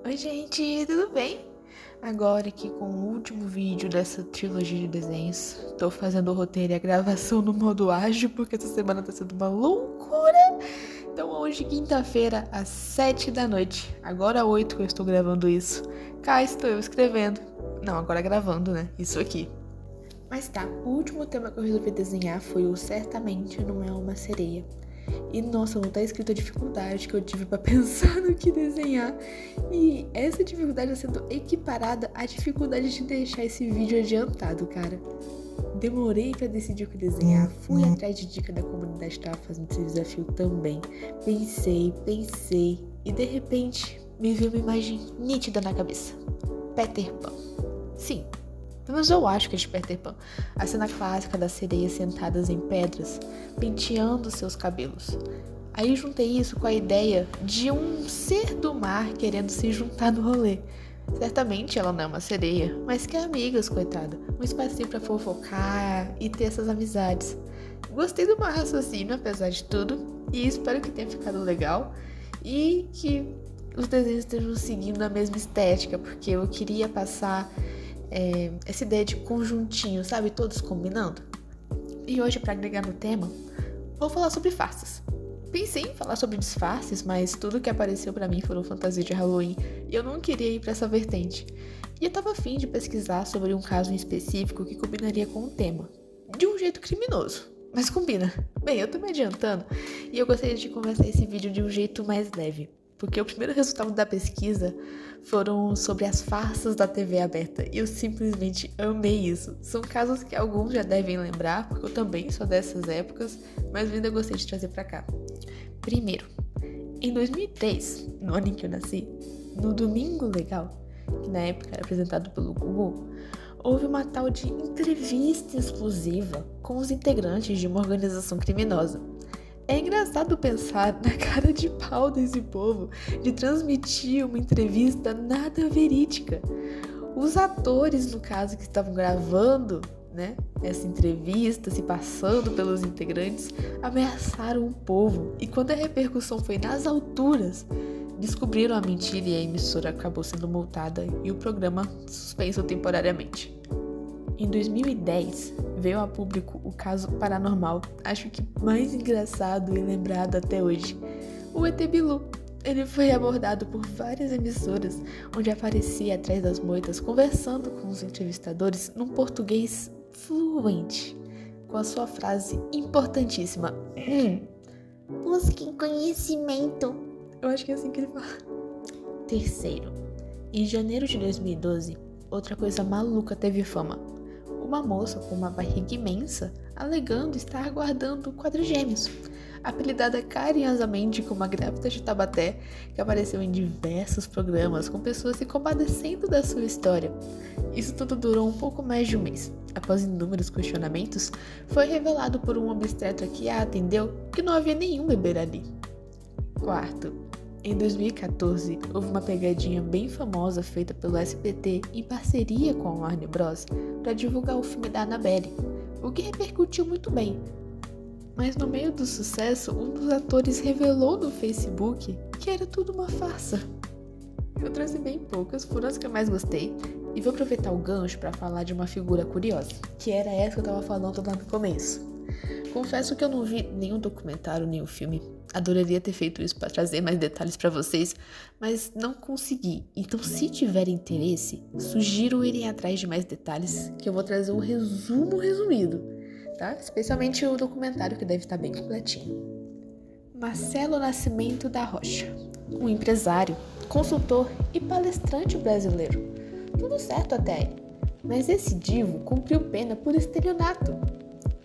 Oi, gente, tudo bem? Agora aqui com o último vídeo dessa trilogia de desenhos. Tô fazendo o roteiro e a gravação no modo ágil, porque essa semana tá sendo uma loucura. Então hoje, quinta-feira, às 7 da noite, agora 8 que eu estou gravando isso, cá estou eu escrevendo. Não, agora gravando, né? Isso aqui. Mas tá, o último tema que eu resolvi desenhar foi o Certamente Não É Uma Sereia. E nossa, não tá escrito a dificuldade que eu tive pra pensar no que desenhar. E essa dificuldade tá sendo equiparada à dificuldade de deixar esse vídeo adiantado, cara. Demorei pra decidir o que desenhar, fui atrás de dica da comunidade que tava fazendo esse desafio também. Pensei, e de repente me veio uma imagem nítida na cabeça. Peter Pan. Sim, pelo menos eu acho que é de Peter Pan. A cena clássica das sereias sentadas em pedras, penteando seus cabelos. Aí juntei isso com a ideia de um ser do mar querendo se juntar no rolê. Certamente ela não é uma sereia, mas que amigas, coitada. Um espacinho pra fofocar e ter essas amizades. Gostei do meu raciocínio, apesar de tudo, e espero que tenha ficado legal e que os desenhos estejam seguindo a mesma estética, porque eu queria passar essa ideia de conjuntinho, sabe? Todos combinando. E hoje, para agregar no tema, vou falar sobre farsas. Pensei em falar sobre disfarces, mas tudo que apareceu pra mim foram fantasias de Halloween e eu não queria ir pra essa vertente. E eu tava afim de pesquisar sobre um caso em específico que combinaria com o tema. De um jeito criminoso, mas combina. Bem, eu tô me adiantando e eu gostaria de conversar esse vídeo de um jeito mais leve. Porque o primeiro resultado da pesquisa foram sobre as farsas da TV aberta e eu simplesmente amei isso. São casos que alguns já devem lembrar, porque eu também sou dessas épocas, mas eu ainda gostei de trazer pra cá. Primeiro, em 2003, no ano em que eu nasci, no Domingo Legal, que na época era apresentado pelo Google, houve uma tal de entrevista exclusiva com os integrantes de uma organização criminosa. É engraçado pensar na cara de pau desse povo de transmitir uma entrevista nada verídica. Os atores, no caso, que estavam gravando, essa entrevista, se passando pelos integrantes, ameaçaram o povo. E quando a repercussão foi nas alturas, descobriram a mentira e a emissora acabou sendo multada e o programa suspenso temporariamente. Em 2010, veio a público o caso paranormal, acho que mais engraçado e lembrado até hoje, o ET Bilu. Ele foi abordado por várias emissoras, onde aparecia atrás das moitas conversando com os entrevistadores num português fluente, com a sua frase importantíssima: busquem conhecimento. Eu acho que é assim que ele fala. Terceiro, em janeiro de 2012, outra coisa maluca teve fama. Uma moça com uma barriga imensa, alegando estar guardando quadrigêmeos, apelidada carinhosamente como a grávida de Taubaté, que apareceu em diversos programas com pessoas se compadecendo da sua história. Isso tudo durou um pouco mais de um mês. Após inúmeros questionamentos, foi revelado por um obstetra que a atendeu que não havia nenhum bebê ali. Quarto, em 2014, houve uma pegadinha bem famosa feita pelo SBT em parceria com a Warner Bros. Para divulgar o filme da Annabelle, o que repercutiu muito bem. Mas no meio do sucesso, um dos atores revelou no Facebook que era tudo uma farsa. Eu trouxe bem poucas, foram as que eu mais gostei, e vou aproveitar o gancho para falar de uma figura curiosa, que era essa que eu tava falando lá no começo. Confesso que eu não vi nenhum documentário, nenhum filme. Adoraria ter feito isso para trazer mais detalhes para vocês, mas não consegui. Então, se tiver interesse, sugiro irem atrás de mais detalhes, que eu vou trazer um resumo resumido, tá? Especialmente o documentário, que deve estar bem completinho. Marcelo Nascimento da Rocha, um empresário, consultor e palestrante brasileiro. Tudo certo até aí, mas esse divo cumpriu pena por estelionato.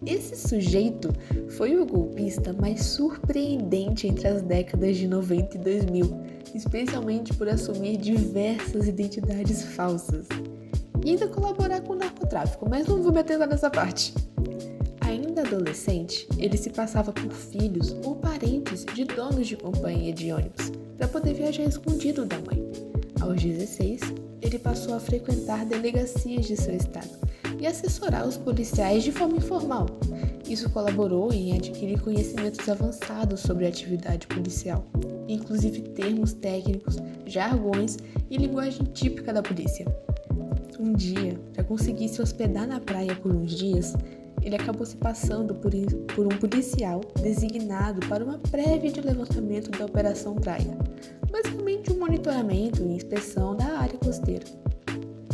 Esse sujeito foi o golpista mais surpreendente entre as décadas de 90 e 2000, especialmente por assumir diversas identidades falsas. E ainda colaborar com o narcotráfico, mas não vou meter lá nessa parte. Ainda adolescente, ele se passava por filhos ou parentes de donos de companhia de ônibus, para poder viajar escondido da mãe. Aos 16, ele passou a frequentar delegacias de seu estado e assessorar os policiais de forma informal. Isso colaborou em adquirir conhecimentos avançados sobre a atividade policial, inclusive termos técnicos, jargões e linguagem típica da polícia. Um dia, para conseguir se hospedar na praia por uns dias, ele acabou se passando por um policial designado para uma prévia de levantamento da Operação Praia, basicamente um monitoramento e inspeção da área costeira.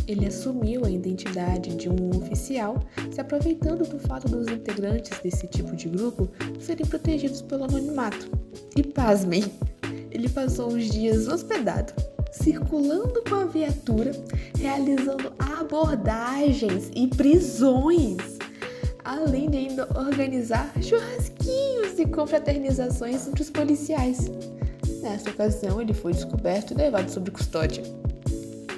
Ele assumiu a identidade de um oficial, se aproveitando do fato dos integrantes desse tipo de grupo serem protegidos pelo anonimato. E pasmem, ele passou os dias hospedado, circulando com a viatura, realizando abordagens e prisões, além de ainda organizar churrasquinhos e confraternizações entre os policiais. Nessa ocasião, ele foi descoberto e levado sob custódia.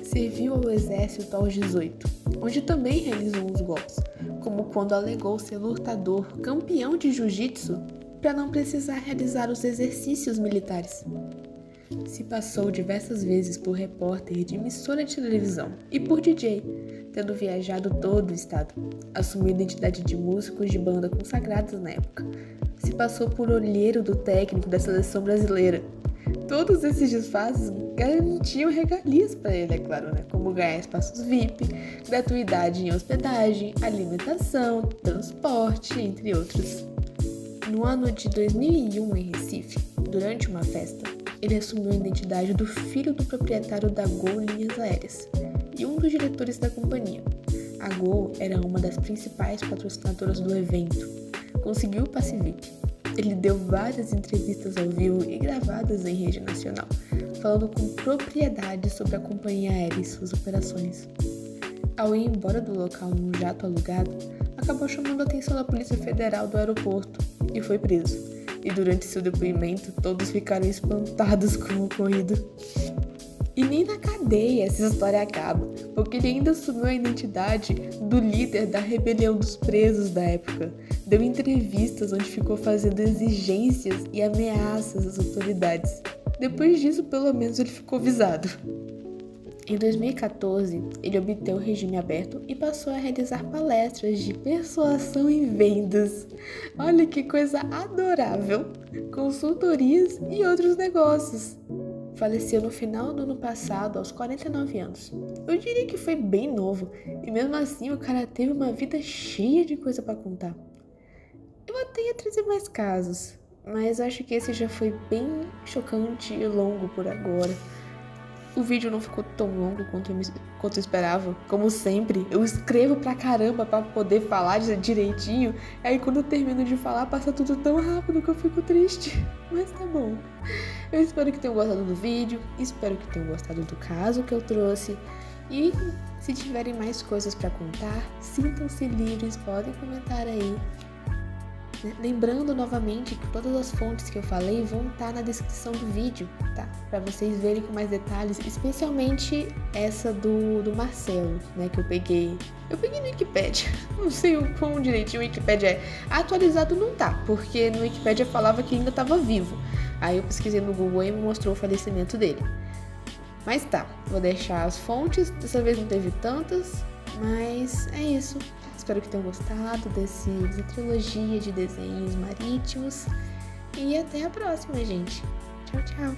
Serviu ao exército aos 18, onde também realizou uns golpes, como quando alegou ser lutador campeão de jiu-jitsu para não precisar realizar os exercícios militares. Se passou diversas vezes por repórter de emissora de televisão e por DJ, tendo viajado todo o estado. Assumiu a identidade de músicos de banda consagrados na época. Se passou por olheiro do técnico da seleção brasileira. Todos esses disfarces garantiam regalias para ele, é claro, né? Como ganhar espaços VIP, gratuidade em hospedagem, alimentação, transporte, entre outros. No ano de 2001, em Recife, durante uma festa, ele assumiu a identidade do filho do proprietário da Gol Linhas Aéreas e um dos diretores da companhia. A Gol era uma das principais patrocinadoras do evento. Conseguiu o passe VIP. Ele deu várias entrevistas ao vivo e gravadas em rede nacional, falando com propriedade sobre a companhia aérea e suas operações. Ao ir embora do local num jato alugado, acabou chamando a atenção da Polícia Federal do aeroporto e foi preso. E durante seu depoimento, todos ficaram espantados com o ocorrido. E nem na cadeia essa história acaba, porque ele ainda assumiu a identidade do líder da rebelião dos presos da época. Deu entrevistas onde ficou fazendo exigências e ameaças às autoridades. Depois disso, pelo menos, ele ficou avisado. Em 2014, ele obteve o regime aberto e passou a realizar palestras de persuasão e vendas. Olha que coisa adorável! Consultorias e outros negócios. Faleceu no final do ano passado, aos 49 anos. Eu diria que foi bem novo, e mesmo assim o cara teve uma vida cheia de coisa pra contar. Eu até ia trazer mais casos, mas acho que esse já foi bem chocante e longo por agora. O vídeo não ficou tão longo quanto eu esperava. Como sempre, eu escrevo pra caramba pra poder falar direitinho. Aí quando eu termino de falar, passa tudo tão rápido que eu fico triste. Mas tá bom. Eu espero que tenham gostado do vídeo. Espero que tenham gostado do caso que eu trouxe. E se tiverem mais coisas pra contar, sintam-se livres, podem comentar aí. Lembrando novamente que todas as fontes que eu falei vão estar na descrição do vídeo, tá? Para vocês verem com mais detalhes, especialmente essa do Marcelo, né? Que eu peguei no Wikipedia. Não sei o quão direitinho o Wikipedia é. Atualizado não tá, porque no Wikipedia falava que ainda estava vivo. Aí eu pesquisei no Google e me mostrou o falecimento dele. Mas tá, vou deixar as fontes. Dessa vez não teve tantas, mas é isso. Espero que tenham gostado dessa trilogia de desenhos marítimos. E até a próxima, gente. Tchau, tchau.